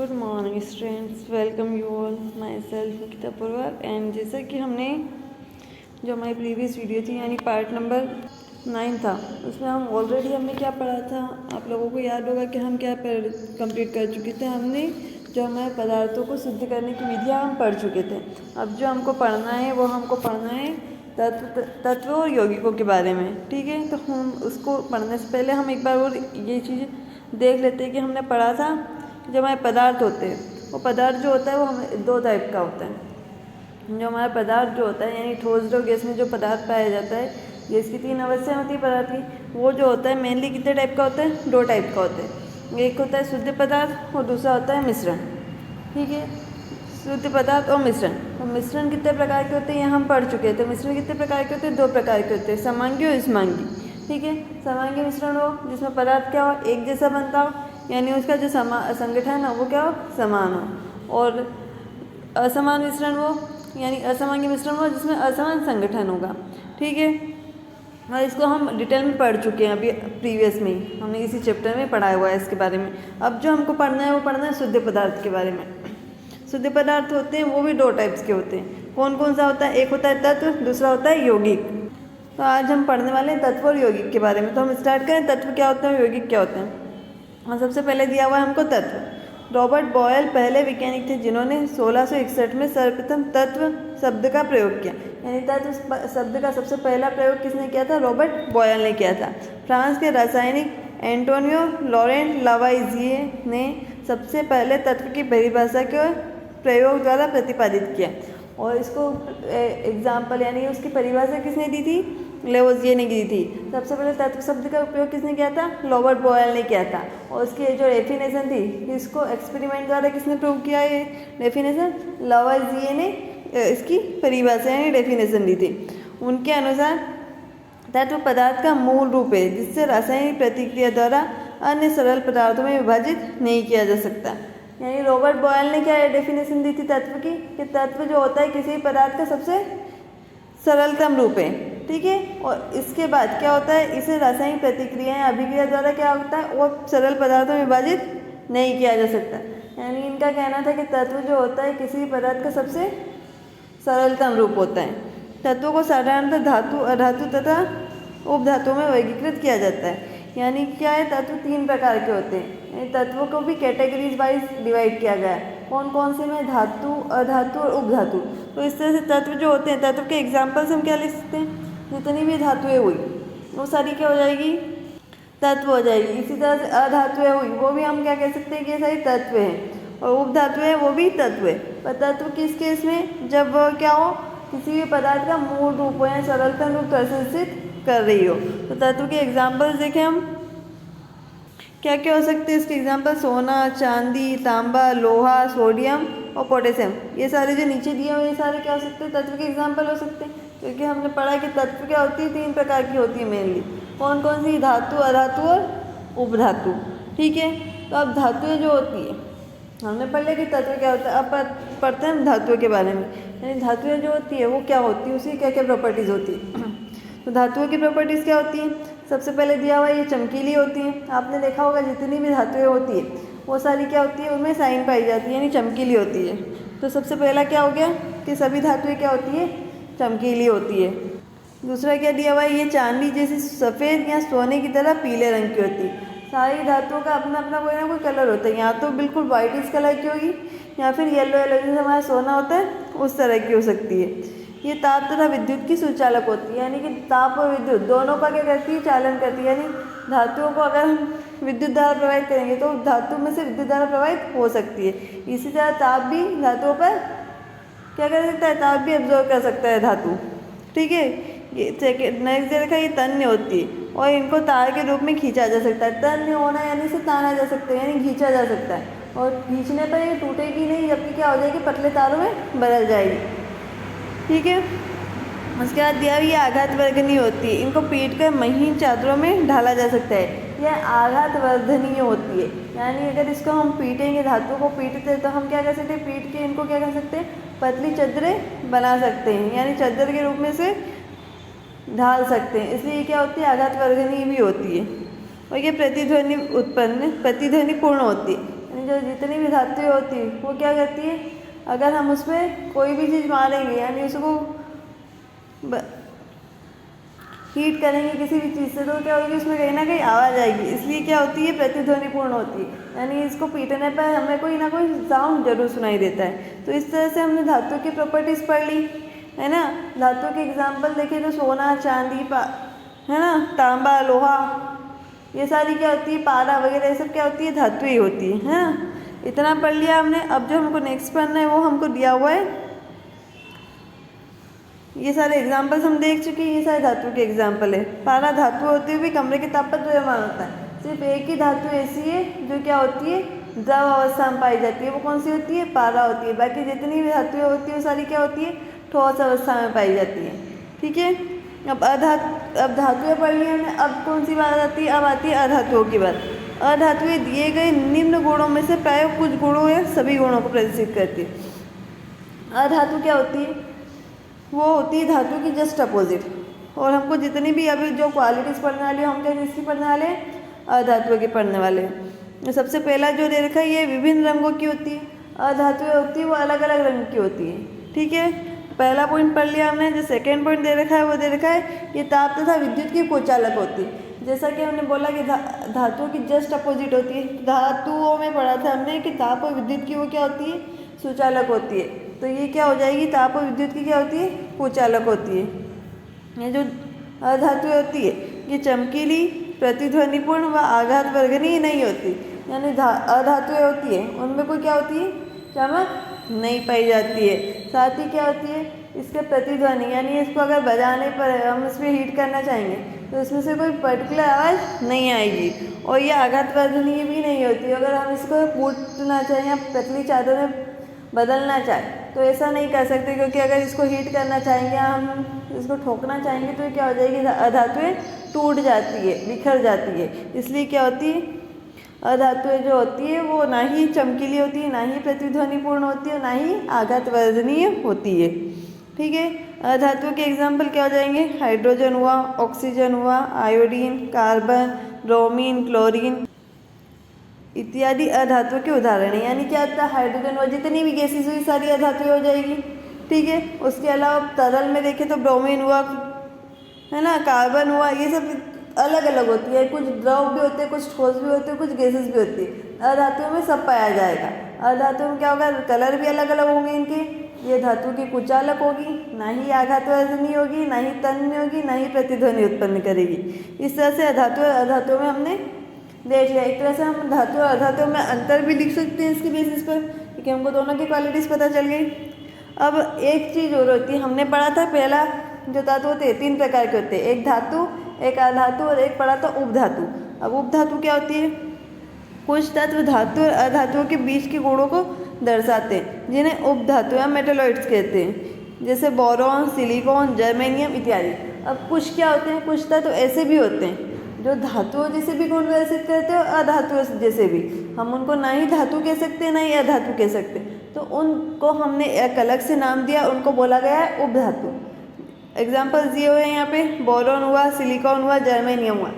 Good morning students, welcome you all. My self Nikita Purwar. And जैसा कि हमने जो हमारी प्रीवियस वीडियो थी यानी पार्ट नंबर 9 था, उसमें हमने क्या पढ़ा था, आप लोगों को याद होगा कि हम क्या कंप्लीट कर चुके थे। हमने जो हमारे पदार्थों को शुद्ध करने की विधियाँ हम पढ़ चुके थे। अब जो हमको पढ़ना है वो हमको पढ़ना है तत्व और यौगिकों के बारे में। ठीक है, तो हम उसको पढ़ने से पहले हम एक बार और ये चीज़ देख लेते हैं कि हमने पढ़ा था जो हमारे पदार्थ होते हैं, वो पदार्थ जो होता है वो हमें दो टाइप का होता है। जो हमारा पदार्थ जो होता है यानी ठोस और गैस में जो पदार्थ पाया जाता है, गैस की 3 अवस्थाएं होती है पदार्थ की, वो जो होता है मेनली कितने टाइप का होता है, 2 टाइप का होता है। एक होता है शुद्ध पदार्थ और दूसरा होता है मिश्रण। ठीक है, शुद्ध पदार्थ और मिश्रण। तो मिश्रण कितने प्रकार के होते हैं ये हम पढ़ चुके थे। मिश्रण कितने प्रकार के होते हैं, 2 प्रकार के होते हैं, समांगी और विषमांगी। ठीक है, समांगी मिश्रण हो जिसमें पदार्थ क्या हो, एक जैसा बनता हो, यानी उसका जो संगठन है वो क्या हो, समान हो। और असमान मिश्रण हो यानी असमांगी मिश्रण हो जिसमें असमान संगठन होगा। ठीक है, और इसको हम डिटेल में पढ़ चुके हैं अभी प्रीवियस में ही, हमने इसी चैप्टर में पढ़ाया हुआ है इसके बारे में। अब जो हमको पढ़ना है वो पढ़ना है शुद्ध पदार्थ के बारे में। शुद्ध पदार्थ होते हैं वो भी 2 टाइप्स के होते हैं। कौन कौन सा होता है, एक होता है तत्व, दूसरा होता है यौगिक। तो आज हम पढ़ने वाले हैं तत्व और यौगिक के बारे में। तो हम स्टार्ट करें, तत्व क्या होते हैं, यौगिक क्या होते हैं। और सबसे पहले दिया हुआ है हमको तत्व। रॉबर्ट बॉयल पहले वैज्ञानिक थे जिन्होंने 1661 में सर्वप्रथम तत्व शब्द का प्रयोग किया। यानी तत्व शब्द का सबसे पहला प्रयोग किसने किया था, रॉबर्ट बॉयल ने किया था। फ्रांस के रासायनिक एंटोनियो लॉरेंट लावाइजिए ने सबसे पहले तत्व की परिभाषा के प्रयोग द्वारा प्रतिपादित किया। और इसको एग्जाम्पल यानी उसकी परिभाषा किसने दी थी, लेवोजिए ने की थी। सबसे पहले तत्व शब्द का उपयोग किसने किया था, रॉबर्ट बॉयल ने किया था। और उसकी जो डेफिनेशन थी, इसको एक्सपेरिमेंट द्वारा किसने प्रूव किया, ये डेफिनेशन लेवोजिए ने इसकी परिभाषा यानी डेफिनेशन दी थी। उनके अनुसार तत्व पदार्थ का मूल रूप है जिससे रासायनिक प्रतिक्रिया द्वारा अन्य सरल पदार्थों में विभाजित नहीं किया जा सकता। यानी रॉबर्ट बॉयल ने क्या डेफिनेशन दी थी तत्व की, कि तत्व जो होता है किसी पदार्थ का सबसे सरलतम रूप है। ठीक है, और इसके बाद क्या होता है, इसे रासायनिक प्रतिक्रियाएं अभिक्रिया द्वारा क्या होता है, वो सरल पदार्थों में विभाजित नहीं किया जा सकता। यानी इनका कहना था कि तत्व जो होता है किसी पदार्थ का सबसे सरलतम रूप होता है। तत्वों को साधारणतः धातु, अधातु तथा उपधातुओं में वर्गीकृत किया जाता है। यानी क्या है, तत्व 3 प्रकार के होते हैं। यानी तत्वों को भी कैटेगरीज वाइज डिवाइड किया गया है, कौन कौन से में, धातु, अधातु और उपधातु। तो इस तरह से तत्व जो होते हैं, तत्व के एग्जाम्पल्स हम क्या लिख सकते हैं, जितनी भी धातुएं हुई वो सारी क्या हो जाएगी, तत्व हो जाएगी। इसी तरह से अधातुएं हुई वो भी हम क्या कह सकते हैं कि ये सारी तत्व हैं। और उपधातुएं वो भी तत्व है। पर तत्व किस केस में, जब क्या हो, किसी भी पदार्थ का मूल रूप हो या सरलतम रूप प्रदर्शित कर रही हो। तो तत्व के एग्जाम्पल्स देखें हम क्या क्या हो सकते हैं इसके एग्जाम्पल, सोना, चांदी, तांबा, लोहा, सोडियम और पोटेशियम। ये सारे जो नीचे दिए हुए ये सारे क्या हो सकते हैं, तत्व के एग्जाम्पल हो सकते हैं। क्योंकि हमने पढ़ा कि तत्व क्या होती है, 3 प्रकार की होती है मेनली। कौन कौन सी, धातु, अधातु और उपधातु। ठीक है, तो अब धातुएं जो होती है हमने पढ़ लिया कि तत्व क्या होता है। अब पढ़ते हैं हम धातुओं के बारे में। यानी धातुएं जो होती है वो क्या होती है, उसकी क्या क्या प्रॉपर्टीज़ होती है। तो धातुओं की प्रॉपर्टीज़ क्या होती हैं, सबसे पहले दिया हुआ ये चमकीली होती हैं। आपने देखा होगा जितनी भी धातुएं होती है वो सारी क्या होती है, उनमें साइन पाई जाती है यानी चमकीली होती है। तो सबसे पहला क्या हो गया कि सभी धातुएं क्या होती है, चमकीली होती है। दूसरा क्या दिया हुआ है, ये चांदी जैसी सफ़ेद या सोने की तरह पीले रंग की होती है। सारी धातुओं का अपना अपना कोई ना कोई कलर होता है, या तो बिल्कुल वाइटिश कलर की होगी या फिर येलो येलो जैसे हमारा सोना होता है उस तरह की हो सकती है। ये ताप तथा विद्युत की सुचालक होती है, यानी कि ताप और विद्युत दोनों का क्या करती है, चालन करती है। यानी धातुओं को अगर हम विद्युत धारा प्रवाहित करेंगे तो धातु में से विद्युत धारा प्रवाहित हो सकती है। इसी तरह ताप भी धातुओं पर क्या कर सकता है, ताप भी एब्जॉर्व कर सकता है धातु। ठीक है, ये नेक्स्ट देखा, ये तन्य होती है और इनको तार के रूप में खींचा जा सकता है। तन्य होना यानी इसे ताना जा सकता है, यानी खींचा जा सकता है। और खींचने पर ये टूटेगी नहीं, जबकि क्या हो जाएगी, पतले तारों में बदल जाएगी। ठीक है, उसके बाद दिया हुई आघात वर्धनीय होती है। इनको पीट कर महीन चादरों में ढाला जा सकता है। यह आघात वर्धनीय होती है, यानी अगर इसको हम पीटेंगे, धातु को पीटते तो हम क्या कर सकते हैं, पीट के इनको क्या कर सकते हैं, पतली चादरें बना सकते हैं, यानी चादर के रूप में से ढाल सकते हैं। इसलिए क्या होती है, आघात वर्धनीय भी होती है। और ये प्रतिध्वनि पूर्ण होती है। जो जितनी भी धातुएं होती है वो क्या करती है, अगर हम उस पर कोई भी चीज़ मारेंगे यानी उसको हीट करेंगे किसी भी चीज़ से, तो क्या होगी, उसमें कहीं ना कहीं आवाज़ आएगी, इसलिए क्या होती है, प्रतिध्वनिपूर्ण होती है। यानी इसको पीटने पर हमें कोई ना कोई साउंड जरूर सुनाई देता है। तो इस तरह से हमने धातु की प्रॉपर्टीज़ पढ़ ली, है ना। धातु के एग्जाम्पल देखें तो सोना, चांदी, है ना, तांबा, लोहा, ये सारी क्या होती है, पारा वगैरह, ये सब क्या होती है, धातु ही होती है ना। इतना पढ़ लिया हमने। अब जो हमको नेक्स्ट पढ़ना है वो हमको दिया हुआ है, ये सारे एग्जाम्पल्स हम देख चुके हैं, ये सारे धातु के एग्जाम्पल है। पारा धातु होते हुए भी कमरे के ताप पर द्रव्यमान होता है। सिर्फ एक ही धातु ऐसी है जो क्या होती है, द्रव अवस्था में पाई जाती है, वो कौन सी होती है, पारा होती है। बाकी जितनी भी धातुएं होती है वो सारी क्या होती है, ठोस अवस्था में पाई जाती है। ठीक है, अब धातुएं पढ़ ली हमने। अब कौन सी बात आती है, अब आती है अधातुओं की बात। अधातुएं दिए गए निम्न गुणों में से प्राय कुछ गुणों या सभी गुणों को प्रदर्शित करती है। अधातु क्या होती है, वो होती है धातु की जस्ट अपोजिट। और हमको जितनी भी अभी जो क्वालिटीज़ पढ़ने वाली हम क्या किसकी पढ़ने वाले हैं, अधातुओं की पढ़ने वाले हैं। सबसे पहला जो दे रखा है ये विभिन्न रंगों की होती है। अधातुएं होती है वो अलग अलग रंग की होती है। ठीक है, पहला पॉइंट पढ़ लिया हमने। जो सेकेंड पॉइंट दे रखा है वो दे रखा है ये ताप तथा विद्युत की कुचालक होती है। जैसा कि हमने बोला कि धातुओं की जस्ट अपोजिट होती है। धातुओं में पढ़ा था हमने कि ताप और विद्युत की वो क्या होती है, सुचालक होती है। तो ये क्या हो जाएगी, ताप और विद्युत की क्या होती है, कुचालक होती है। ये जो अधातुएं होती है ये चमकीली, प्रतिध्वनिपूर्ण व आघात वर्गनीय नहीं होती। यानी अधातुएं होती है उनमें कोई क्या होती है, चमक नहीं पाई जाती है। साथ ही क्या होती है, इसके प्रतिध्वनि, यानी इसको अगर बजाने पर हम इसमें हीट करना चाहेंगे तो इसमें से कोई पर्टिकुलर आवाज़ नहीं आएगी। और ये आघात वर्गनीय भी नहीं होती। अगर हम इसको कूटना चाहें या पतली चादर में बदलना चाहें तो ऐसा नहीं कर सकते, क्योंकि अगर इसको हीट करना चाहेंगे या हम इसको ठोकना चाहेंगे तो क्या हो जाएगी, अधातुएं टूट जाती है, बिखर जाती है। इसलिए क्या होती है, अधातुएं जो होती है वो ना ही चमकीली होती है, ना ही प्रतिध्वनिपूर्ण होती है, ना ही आघात वर्जनीय होती है। ठीक है, अधातुओं के एग्जाम्पल क्या हो जाएंगे, हाइड्रोजन हुआ, ऑक्सीजन हुआ, आयोडीन, कार्बन, ब्रोमीन, क्लोरीन इत्यादि अधातुओं के उदाहरण है। यानी क्या होता है, हाइड्रोजन हुआ, जितनी भी गैसेस हुई सारी अधातुएं हो जाएगी। ठीक है, उसके अलावा तरल में देखें तो ब्रोमीन हुआ, है ना, कार्बन हुआ, ये सब अलग अलग होती है। कुछ द्रव भी होते हैं, कुछ ठोस भी होते हैं, कुछ गैसेस भी होती है। अधातुओं में सब पाया जाएगा। अधातुओं में क्या होगा, कलर भी अलग अलग होंगे इनके। ये धातु की कुचालक होगी, ना ही आघात वर्जनीय होगी, ना ही तन्य होगी, ना ही प्रतिध्वनि उत्पन्न करेगी। इस तरह से अधातुओं में हमने देख लिया। एक तरह से हम धातु और अधातुओं में अंतर भी लिख सकते हैं इसके बेसिस पर, क्योंकि हमको दोनों की क्वालिटीज़ पता चल गई। अब एक चीज़ और होती है, हमने पढ़ा था पहला जो धातु होते हैं 3 प्रकार के होते हैं, एक धातु, एक अधातु और एक पढ़ा था उपधातु। अब उपधातु क्या होती है, कुछ तत्व धातु और अधातुओं के बीच के गुणों को दर्शाते हैं, जिन्हें उपधातु या मेटलॉइड्स कहते हैं, जैसे बोरॉन, सिलिकॉन, जर्मेनियम इत्यादि। अब कुछ क्या होते हैं, कुछ तत्व ऐसे भी होते हैं जो धातुओं जैसे भी गुण प्रदर्शित करते हैं और अधातुओं जैसे भी। हम उनको ना ही धातु कह सकते हैं ना ही अधातु कह सकते, तो उनको हमने एक अलग से नाम दिया, उनको बोला गया है उपधातु। एग्जाम्पल दिए हुए हैं यहाँ पे, बोरॉन हुआ, सिलिकॉन हुआ, जर्मेनियम हुआ,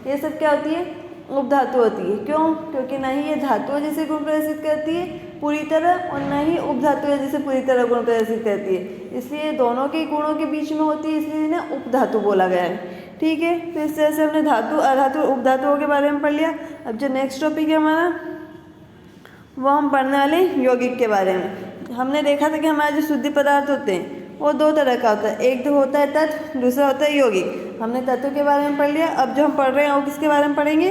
ये सब क्या होती है, उपधातु होती है। क्यों, क्योंकि ना ही ये धातुओं जैसे गुण प्रदर्शित करती है पूरी तरह और ना ही उपधातुओं जैसे पूरी तरह गुण प्रदर्शित करती है। इसलिए दोनों के गुणों के बीच में होती है, इसलिए इन्हें उपधातु बोला गया है। ठीक है, तो इस तरह से हमने धातु, अधातु, उपधातुओं के बारे में पढ़ लिया। अब जो नेक्स्ट टॉपिक है हमारा वो हम पढ़ने वाले यौगिक के बारे में। हमने देखा था कि हमारे जो शुद्ध पदार्थ होते हैं वो 2 तरह का होता है, एक तो होता है तत्व, दूसरा होता है यौगिक। हमने तत्व के बारे में पढ़ लिया। अब जो हम पढ़ रहे हैं वो किसके बारे में पढ़ेंगे,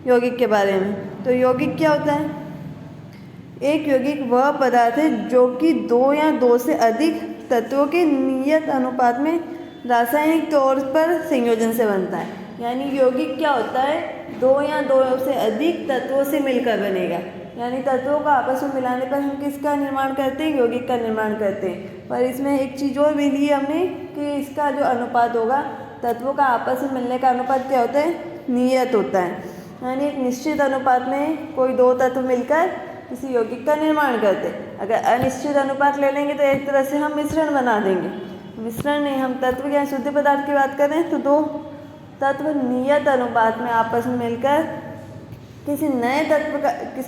यौगिक के बारे में। तो यौगिक क्या होता है, एक यौगिक वह पदार्थ है जो कि 2 या 2 से अधिक तत्वों के नियत अनुपात में रासायनिक तौर पर संयोजन से बनता है। यानी यौगिक क्या होता है, 2 या 2 से अधिक तत्वों से मिलकर बनेगा। यानी तत्वों को आपस में मिलाने पर हम किसका निर्माण करते हैं, यौगिक का निर्माण करते हैं। पर इसमें एक चीज़ और भी ली हमने कि इसका जो अनुपात होगा, तत्वों का आपस में मिलने का अनुपात क्या होता है, नियत होता है। यानी एक निश्चित अनुपात में कोई 2 तत्व मिलकर किसी यौगिक का निर्माण करते हैं। अगर अनिश्चित अनुपात ले लेंगे तो एक तरह से हम मिश्रण बना देंगे। मिश्रण नहीं, हम तत्व या शुद्ध पदार्थ की बात करें तो 2 तत्व नियत अनुपात में आपस में मिलकर किसी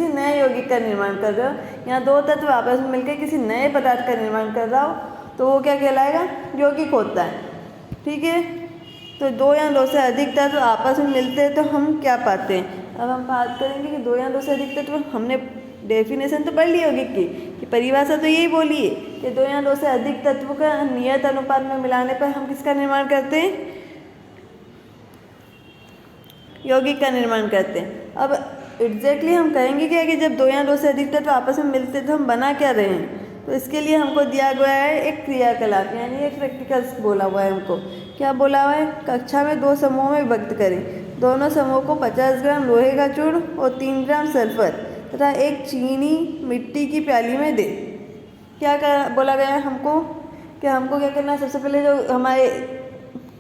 नए यौगिक का निर्माण कर रहे हो या दो तत्व आपस में मिलकर किसी नए पदार्थ का निर्माण कर रहा हो तो वो क्या कहलाएगा? यौगिक होता है। ठीक है, तो दो या दो से अधिक तत्व आपस में मिलते हैं तो हम क्या पाते हैं? अब हम बात करेंगे कि दो या दो से अधिक तत्व। हमने डेफिनेशन तो पढ़ ली यौगिक की, कि परिभाषा तो यही बोली है कि दो या दो से अधिक तत्व का नियत अनुपात में मिलाने पर हम किसका निर्माण करते हैं? यौगिक का निर्माण करते हैं। अब एग्जैक्टली हम कहेंगे क्या कि जब दो या दो से अधिक तत्व आपस में मिलते हैं तो हम बना क्या रहे हैं? तो इसके लिए हमको दिया गया है एक क्रियाकलाप, यानी एक प्रैक्टिकल्स बोला हुआ है हमको। क्या बोला हुआ है? कक्षा में दो समूहों में विभक्त करें। दोनों समूहों को 50 ग्राम लोहे का चूर्ण और 3 ग्राम सल्फर तथा एक चीनी मिट्टी की प्याली में दे। बोला गया है हमको कि हमको क्या करना है? सबसे पहले जो हमारे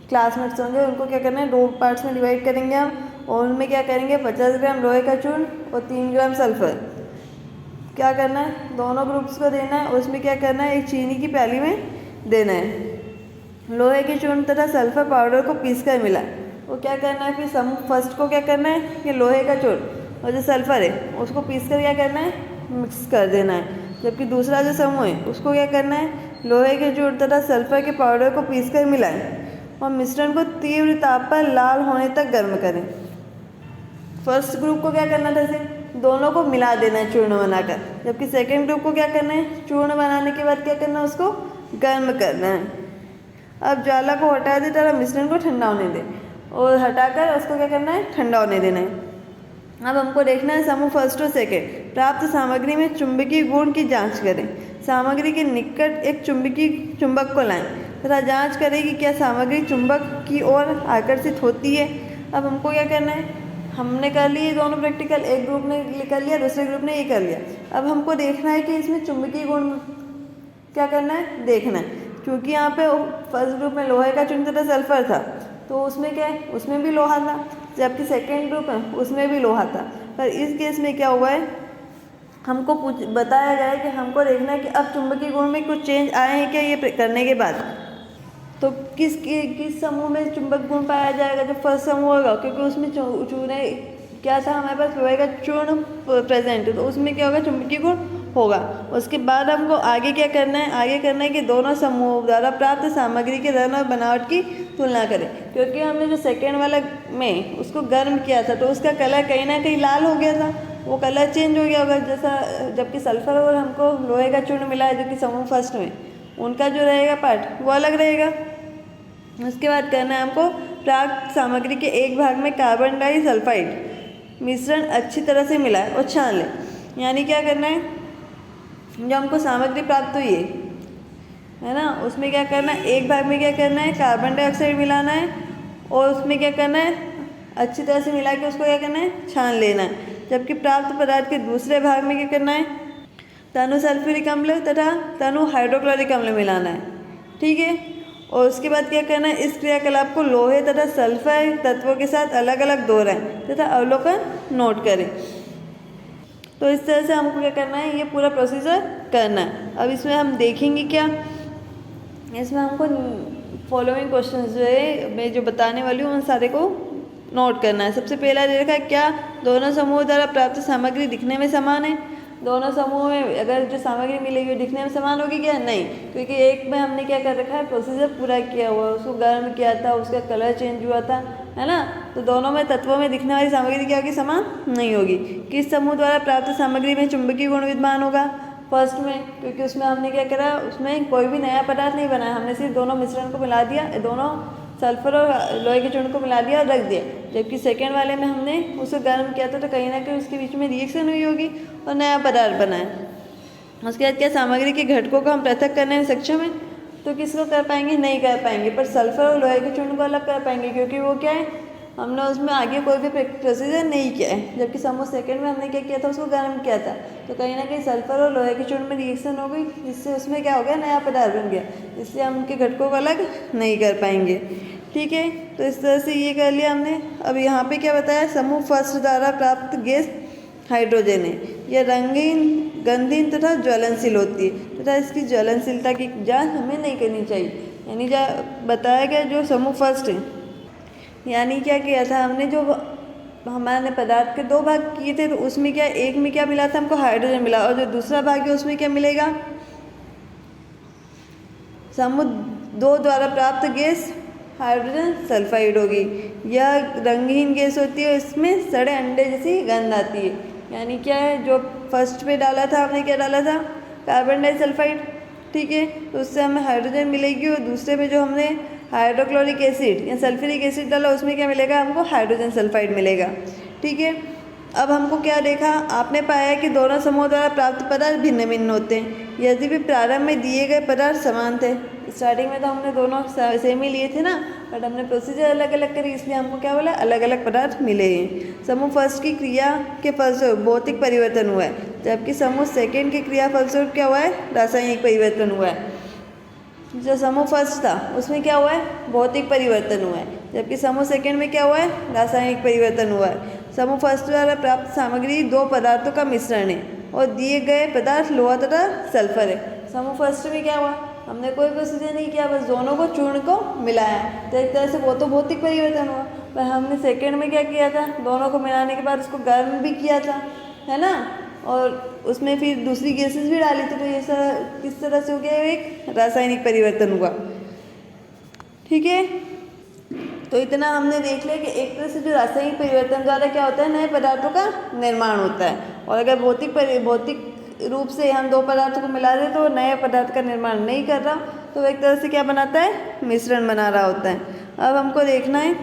क्लासमेट्स होंगे उनको क्या करना है? दो पार्ट्स में डिवाइड करेंगे हम, और उनमें क्या करेंगे? 50 ग्राम लोहे का चूर्ण और 3 ग्राम सल्फर क्या करना है? दोनों ग्रुप्स को देना है। उसमें क्या करना है? एक चीनी की प्याली में देना है। लोहे के चूर्ण तथा सल्फर पाउडर को पीसकर मिला। वो क्या करना है? फिर समूह फर्स्ट को क्या करना है कि लोहे का चूर्ण और जो सल्फर है उसको पीसकर क्या करना है? मिक्स कर देना है। जबकि दूसरा जो समूह है उसको क्या करना है? लोहे के चूर्ण तथा सल्फर के पाउडर को पीसकर मिलाएं और मिश्रण को तीव्र ताप पर लाल होने तक गर्म करें। फर्स्ट ग्रुप को क्या करना था? इसे दोनों को मिला देना है चूर्ण बनाकर। जबकि सेकेंड ग्रुप को क्या करना है? चूर्ण बनाने के बाद क्या करना है? उसको गर्म करना है। अब ज्वाला को हटा दे तथा मिश्रण को ठंडा होने दे, और हटाकर उसको क्या करना है? ठंडा होने देना है। अब हमको देखना है समूह फर्स्ट और सेकेंड। प्राप्त सामग्री में चुंबकीय गुण की जांच करें। सामग्री के निकट एक चुंबक को लाएं तथा जांच करें कि क्या सामग्री चुंबक की ओर आकर्षित होती है। अब हमको क्या करना है? हमने कर लिए दोनों प्रैक्टिकल, एक ग्रुप ने कर लिया, दूसरे ग्रुप ने ये कर लिया। अब हमको देखना है कि इसमें चुंबकीय गुण क्या करना है? देखना है। क्योंकि यहाँ पे फर्स्ट ग्रुप में लोहे का चूर्ण तथा सल्फर था तो उसमें क्या है? उसमें भी लोहा था। जबकि सेकेंड ग्रुप है उसमें भी लोहा था। पर इस केस में क्या हुआ है? हमको बताया गया है कि हमको देखना है कि अब चुंबकीय गुण में कुछ चेंज आए हैं क्या ये करने के बाद। तो किस समूह में चुंबक गुण पाया जाएगा? जो फर्स्ट समूह होगा, क्योंकि उसमें चूने क्या था? हमारे पास लोहे का चूर्ण प्रेजेंट है तो उसमें क्या होगा? चुंबकीय गुण होगा। उसके बाद हमको आगे क्या करना है? आगे करना है कि दोनों समूहों द्वारा प्राप्त सामग्री के रंग और बनावट की तुलना करें। क्योंकि हमने जो सेकेंड वाला में उसको गर्म किया था तो उसका कलर कहीं ना कहीं लाल हो गया था, वो कलर चेंज हो गया होगा जैसा। जबकि सल्फर और हमको लोहे का चूर्ण मिला है जो कि समूह फर्स्ट में, उनका जो रहेगा पार्ट वो अलग रहेगा। उसके बाद करना है हमको प्राप्त सामग्री के एक भाग में कार्बन डाइसल्फाइड मिश्रण अच्छी तरह से मिलाए और छान ले। यानी क्या करना है? जो हमको सामग्री प्राप्त हुई है ना, उसमें क्या करना है? एक भाग में क्या करना है? कार्बन डाइऑक्साइड मिलाना है और उसमें क्या करना है? अच्छी तरह से मिला के उसको क्या करना है? छान लेना है। जबकि प्राप्त पदार्थ के दूसरे भाग में क्या करना है? तनु सल्फ्यूरिक अम्ल तथा तनु हाइड्रोक्लोरिक अम्ल मिलाना है। ठीक है, और उसके बाद क्या करना है? इस क्रियाकलाप को लोहे तथा सल्फर तत्वों के साथ अलग अलग दोहराएं तथा अवलोकन नोट करें। तो इस तरह से हमको क्या करना है? ये पूरा प्रोसीजर करना है। अब इसमें हम देखेंगे क्या? इसमें हमको फॉलोइंग क्वेश्चन जो है मैं जो बताने वाली हूँ उन सारे को नोट करना है। सबसे पहला दे रखा है, क्या दोनों समूहों द्वारा प्राप्त सामग्री दिखने में समान है? दोनों समूहों में अगर जो सामग्री मिलेगी वो दिखने में समान होगी क्या? नहीं, क्योंकि एक में हमने क्या कर रखा है? प्रोसीजर पूरा किया हुआ, उसको गर्म किया था, उसका कलर चेंज हुआ था, है ना। तो दोनों में तत्वों में दिखने वाली सामग्री क्या होगी? समान नहीं होगी। किस समूह द्वारा प्राप्त सामग्री में चुंबकीय गुण विद्यमान होगा? फर्स्ट में, क्योंकि उसमें हमने क्या करा? उसमें कोई भी नया पदार्थ नहीं बनाया, हमने सिर्फ दोनों मिश्रण को मिला दिया, दोनों सल्फर और लोहे के चूर्ण को मिला दिया और रख दिया। जबकि सेकेंड वाले में हमने उसे गर्म किया था तो कहीं ना कहीं उसके बीच में रिएक्शन हुई होगी और नया पदार्थ बना है। उसके बाद क्या सामग्री के घटकों को हम पृथक करने में सक्षम है? तो किसको कर पाएंगे? नहीं कर पाएंगे। पर सल्फर और लोहे के चूर्ण को अलग कर पाएंगे, क्योंकि वो क्या है? हमने उसमें आगे कोई भी प्रोसीजर नहीं किया है। जबकि समूह सेकेंड में हमने क्या किया था? उसको गर्म किया था, तो कहीं ना कहीं सल्फर और लोहे के चूर्ण में रिएक्शन हो गई, जिससे उसमें क्या हो गया? नया पदार्थ बन गया। इसलिए हम उनके घटकों को अलग नहीं कर पाएंगे। ठीक है, तो इस तरह से ये कर लिया हमने। अब यहाँ पे क्या बताया? समूह फर्स्ट द्वारा प्राप्त गैस हाइड्रोजन है। यह रंगीन, गंधीन तथा ज्वलनशील होती है तथा इसकी ज्वलनशीलता की जांच हमें नहीं करनी चाहिए। यानी बताया गया जो समूह फर्स्ट है, यानी क्या किया था हमने? जो हमारे पदार्थ के दो भाग किए थे, तो उसमें क्या, एक में क्या मिला था हमको, हाइड्रोजन मिला, और जो दूसरा भाग है उसमें क्या मिलेगा, समूह 2 द्वारा प्राप्त गैस हाइड्रोजन सल्फाइड होगी। यह रंगहीन गैस होती है, इसमें सड़े अंडे जैसी गंध आती है। यानी क्या है, जो फर्स्ट पे डाला था हमने, क्या डाला था, कार्बन डाइसल्फाइड, ठीक है, तो उससे हमें हाइड्रोजन मिलेगी, और दूसरे में जो हमने हाइड्रोक्लोरिक एसिड या सल्फ्यूरिक एसिड डाला उसमें क्या मिलेगा हमको, हाइड्रोजन सल्फाइड मिलेगा, ठीक है। अब हमको क्या देखा, आपने पाया कि दोनों समूहों द्वारा प्राप्त पदार्थ भिन्न भिन्न होते हैं, यदि भी प्रारंभ में दिए गए पदार्थ समान थे। स्टार्टिंग में तो हमने दोनों सेम ही लिए थे ना, बट हमने प्रोसीजर अलग अलग करी, इसलिए हमको क्या बोला, अलग अलग पदार्थ मिले हैं। समूह फर्स्ट की क्रिया के फलस्वरूप भौतिक परिवर्तन हुआ है, जबकि समूह सेकेंड की क्रिया फलस्वरूप क्या हुआ है, रासायनिक परिवर्तन हुआ है। जो समूह फर्स्ट था उसमें क्या हुआ है, भौतिक परिवर्तन हुआ है, जबकि समूह सेकेंड में क्या हुआ है, रासायनिक परिवर्तन हुआ है। समूह फर्स्ट द्वारा प्राप्त सामग्री 2 पदार्थों का मिश्रण है, और दिए गए पदार्थ लोहा तथा सल्फर है। समूह फर्स्ट में क्या हुआ, हमने कोई प्रोसीजर नहीं किया, बस दोनों को चूर्ण को मिलाया, तो एक तरह से वो तो भौतिक परिवर्तन हुआ। पर हमने सेकेंड में क्या किया था, दोनों को मिलाने के बाद उसको गर्म भी किया था, है ना, और उसमें फिर दूसरी गैसेस भी डाली थी, तो ये सब किस तरह से हो गया, एक रासायनिक परिवर्तन हुआ, ठीक है। तो इतना हमने देख लिया कि एक तरह से जो रासायनिक परिवर्तन द्वारा क्या होता है, नए पदार्थों का निर्माण होता है, और अगर भौतिक रूप से हम 2 पदार्थों को मिला दें तो नए पदार्थ का निर्माण नहीं कर रहा, तो एक तरह से क्या बनाता है, मिश्रण बना रहा होता है। अब हमको देखना है,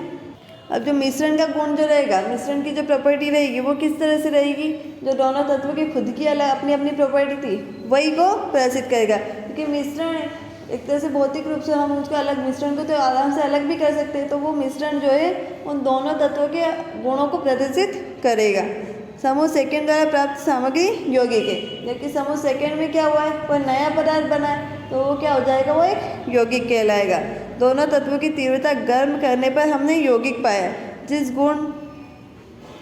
अब जो मिश्रण का गुण जो रहेगा, मिश्रण की जो प्रॉपर्टी रहेगी वो किस तरह से रहेगी, जो दोनों तत्वों की खुद की अलग अपनी अपनी प्रॉपर्टी थी वही को प्रदर्शित करेगा, क्योंकि मिश्रण एक तरह से भौतिक रूप से हम उसको अलग, मिश्रण को तो आराम से अलग भी कर सकते हैं, तो वो मिश्रण जो है उन दोनों तत्वों के गुणों को प्रदर्शित करेगा। समूह सेकेंड द्वारा प्राप्त सामग्री यौगिक है, जबकि समूह सेकेंड में क्या हुआ है, कोई नया पदार्थ बना है, तो वो क्या हो जाएगा, वो एक यौगिक कहलाएगा। दोनों तत्वों की तीव्रता गर्म करने पर हमने यौगिक पाया, जिस गुण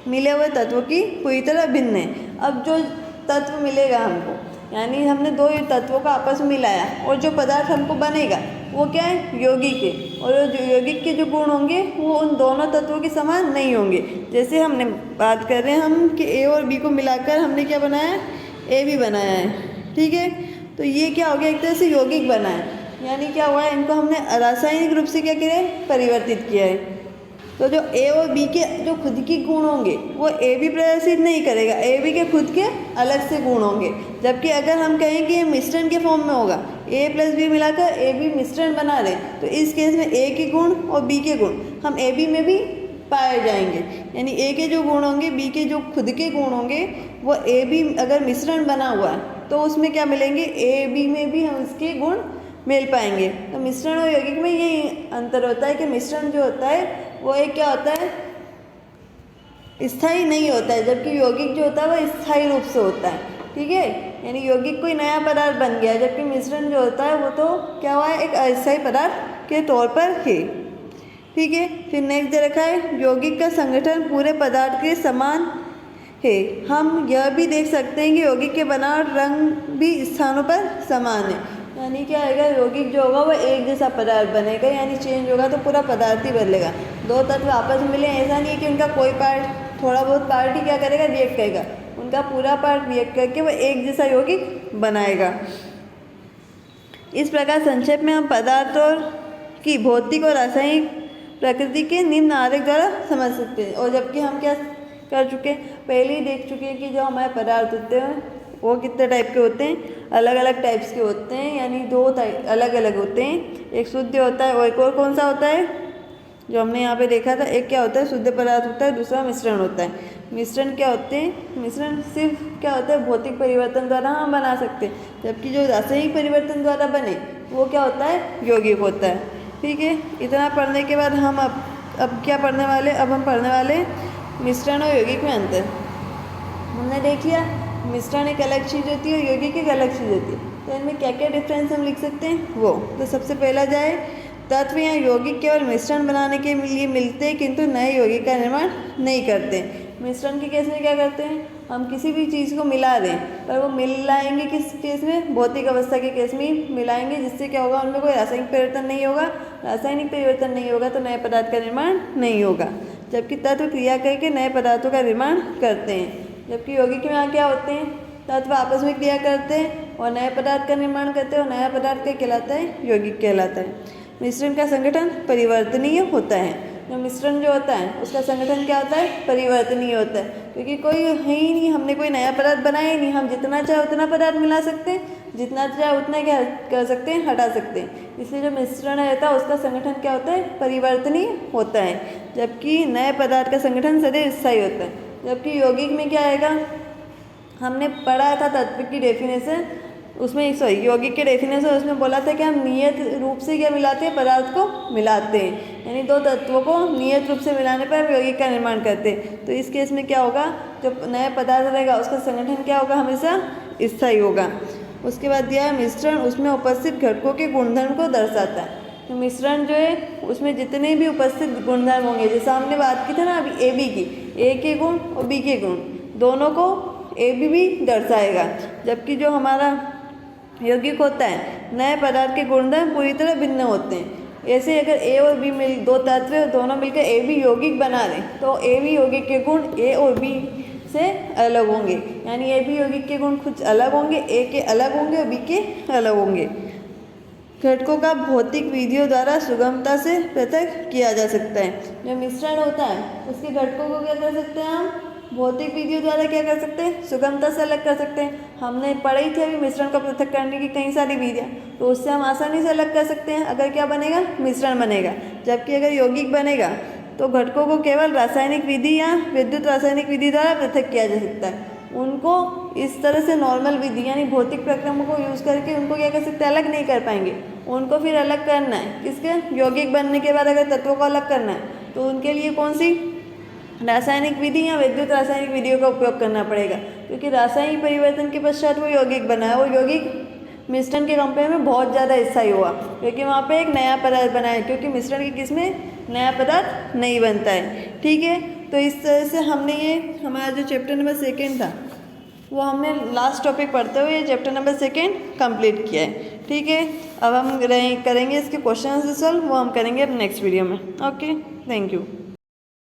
मिले हुए तत्वों की पूरी तरह भिन्न है। अब जो तत्व मिलेगा हमको, यानी हमने 2 तत्वों का आपस में मिलाया, और जो पदार्थ हमको बनेगा वो क्या है, यौगिक है, और जो यौगिक के जो गुण होंगे वो उन दोनों तत्वों के समान नहीं होंगे। जैसे हमने बात कर रहे हैं हम कि ए और बी को मिलाकर हमने क्या बनाया, ए बी बनाया है, ठीक है, तो ये क्या हो गया, एक तरह से यौगिक बना है, यानी क्या हुआ है, इनको हमने रासायनिक रूप से क्या किया है, परिवर्तित किया है। तो जो ए और बी के जो खुद के गुण होंगे वो ए बी प्रदर्शित नहीं करेगा, ए बी के खुद के अलग से गुण होंगे, जबकि अगर हम कहें कि ये मिश्रण के फॉर्म में होगा, ए प्लस बी मिलाकर ए बी मिश्रण बना रहे, तो इस केस में ए के गुण और बी के गुण हम ए बी में भी पाए जाएंगे, यानी ए के जो गुण होंगे, बी के जो खुद के गुण होंगे, वो ए बी अगर मिश्रण बना हुआ है तो उसमें क्या मिलेंगे, ए बी में भी हम उसके गुण मिल पाएंगे। तो मिश्रण और यौगिक में ये अंतर होता है कि मिश्रण जो होता है वो एक क्या होता है, स्थायी नहीं होता है, जबकि यौगिक जो होता है वो स्थायी रूप से होता है, ठीक है, यानी यौगिक कोई नया पदार्थ बन गया, जबकि मिश्रण जो होता है वो तो क्या हुआ है, एक अस्थायी पदार्थ के तौर पर है, ठीक है। फिर नेक्स्ट दे रखा है, यौगिक का संगठन पूरे पदार्थ के समान है। हम यह भी देख सकते हैं कि यौगिक के बनावट रंग भी स्थानों पर समान है, यानी क्या आएगा, यौगिक जो होगा वो एक जैसा पदार्थ बनेगा, यानी चेंज होगा तो पूरा पदार्थ ही बदलेगा। 2 तत्व आपस में मिले, ऐसा नहीं है कि उनका कोई पार्ट, थोड़ा बहुत पार्ट ही क्या करेगा, रिएक्ट करेगा, उनका पूरा पार्ट रिएक्ट करके वो एक जैसा यौगिक बनाएगा। इस प्रकार संक्षेप में हम पदार्थों की भौतिक और रासायनिक प्रकृति के निम्न आरेख द्वारा समझ सकते हैं। और जबकि हम क्या कर चुके हैं, पहले ही देख चुके हैं कि जो हमारे पदार्थ होते हैं वो कितने टाइप के होते हैं, अलग अलग टाइप्स के होते हैं, यानी 2 अलग अलग होते हैं, एक शुद्ध होता है और एक और कौन सा होता है जो हमने यहाँ पे देखा था, एक क्या होता है, शुद्ध पदार्थ होता है, दूसरा मिश्रण होता है। मिश्रण क्या होते हैं, मिश्रण सिर्फ क्या होता है, भौतिक परिवर्तन द्वारा हम बना सकते हैं, जबकि जो रासायनिक परिवर्तन द्वारा बने वो क्या होता है, यौगिक होता है, ठीक है। इतना पढ़ने के बाद हम अब क्या पढ़ने वाले, अब हम पढ़ने वाले मिश्रण और यौगिक में अंतर। हमने देख लिया मिश्रण एक अलग चीज़ होती है और यौगिक एक अलग चीज़ होती है, तो इनमें क्या क्या डिफरेंस हम लिख सकते हैं वो। तो सबसे पहला जाए, तत्व या यौगिक केवल मिश्रण बनाने के लिए मिलते हैं, किंतु नए यौगिक का निर्माण नहीं करते। मिश्रण के केस में क्या करते हैं, हम किसी भी चीज़ को मिला दें, पर वो मिलाएंगे किस केस में, भौतिक अवस्था के केस में मिलाएंगे, जिससे क्या होगा, उनमें कोई रासायनिक परिवर्तन नहीं होगा, रासायनिक परिवर्तन नहीं होगा तो नए पदार्थ का निर्माण नहीं होगा। जबकि तत्व क्रिया करके नए पदार्थों का निर्माण करते हैं। जबकि यौगिक में यहाँ क्या होते हैं, तत्व आपस में क्रिया करते हैं और नए पदार्थ का निर्माण करते हैं और नया पदार्थ क्या कहलाता है, यौगिक कहलाता है। मिश्रण का संगठन परिवर्तनीय होता है। जो मिश्रण जो होता है उसका संगठन क्या होता है, परिवर्तनीय होता है, क्योंकि कोई है ही नहीं, हमने कोई नया पदार्थ बनाया ही नहीं, हम जितना चाहे उतना पदार्थ मिला सकते हैं, जितना चाहे उतना क्या कर सकते हैं, हटा सकते हैं। इसलिए जो मिश्रण रहता है उसका संगठन क्या होता है, परिवर्तनीय होता है, जबकि नए पदार्थ का संगठन सदैव स्थायी होता है। जबकि यौगिक में क्या आएगा, हमने पढ़ा था तत्व की डेफिनेशन, उसमें यौगिक के डेफिनेशन उसमें बोला था कि हम नियत रूप से क्या मिलाते हैं, पदार्थ को मिलाते हैं, यानी दो तत्वों को नियत रूप से मिलाने पर हम यौगिक का निर्माण करते हैं। तो इस केस में क्या होगा, जो नया पदार्थ रहेगा उसका संगठन क्या होगा, हमेशा स्थायी होगा। उसके बाद दिया है मिश्रण, उसमें उपस्थित घटकों के गुणधर्म को दर्शाता है। तो मिश्रण जो है उसमें जितने भी उपस्थित गुणधर्म होंगे, जैसे हमने बात की थी ना अभी ए बी की, ए के गुण और बी के गुण दोनों को ए बी भी दर्शाएगा। जबकि जो हमारा यौगिक होता है, नए पदार्थ के गुणधर्म पूरी तरह भिन्न होते हैं। ऐसे अगर ए और बी मिल दो तत्व दोनों मिलकर ए बी यौगिक बना दें तो ए बी यौगिक के गुण ए और बी से अलग होंगे, यानी ए बी यौगिक के गुण कुछ अलग होंगे, ए के अलग होंगे और बी के अलग होंगे। घटकों का भौतिक विधियों द्वारा सुगमता से पृथक किया जा सकता है। जो मिश्रण होता है उसके घटकों को क्या कर सकते हैं, हम भौतिक विधियों द्वारा क्या कर सकते हैं, सुगमता से अलग कर सकते हैं। हमने पढ़ी थी अभी मिश्रण को पृथक करने की कई सारी विधियाँ, तो उससे हम आसानी से अलग कर सकते हैं। अगर क्या बनेगा, मिश्रण बनेगा। जबकि अगर यौगिक बनेगा तो घटकों को केवल रासायनिक विधि या विद्युत रासायनिक विधि द्वारा पृथक किया जा सकता है। उनको इस तरह से नॉर्मल विधि यानी भौतिक प्रक्रमों को यूज़ करके उनको क्या कर सकते हैं, अलग नहीं कर पाएंगे। उनको फिर अलग करना है, किसके, यौगिक बनने के बाद अगर तत्वों को अलग करना है तो उनके लिए कौन सी रासायनिक विधि या विद्युत रासायनिक विधियों का उपयोग करना पड़ेगा, क्योंकि रासायनिक परिवर्तन के पश्चात वो यौगिक बना है। वो यौगिक मिश्रण के कंपेयर में बहुत ज़्यादा स्थायी हुआ, क्योंकि वहाँ पे एक नया पदार्थ बना है, क्योंकि मिश्रण के किसमें नया पदार्थ नहीं बनता है। ठीक है, तो इस तरह से हमने ये हमारा जो चैप्टर नंबर 2 था वो हमने लास्ट टॉपिक पढ़ते हुए ये चैप्टर नंबर 2 कंप्लीट किया है। ठीक है, अब हम करेंगे इसके क्वेश्चन आंसर सॉल्व, वो हम करेंगे अब नेक्स्ट वीडियो में। Okay, thank you.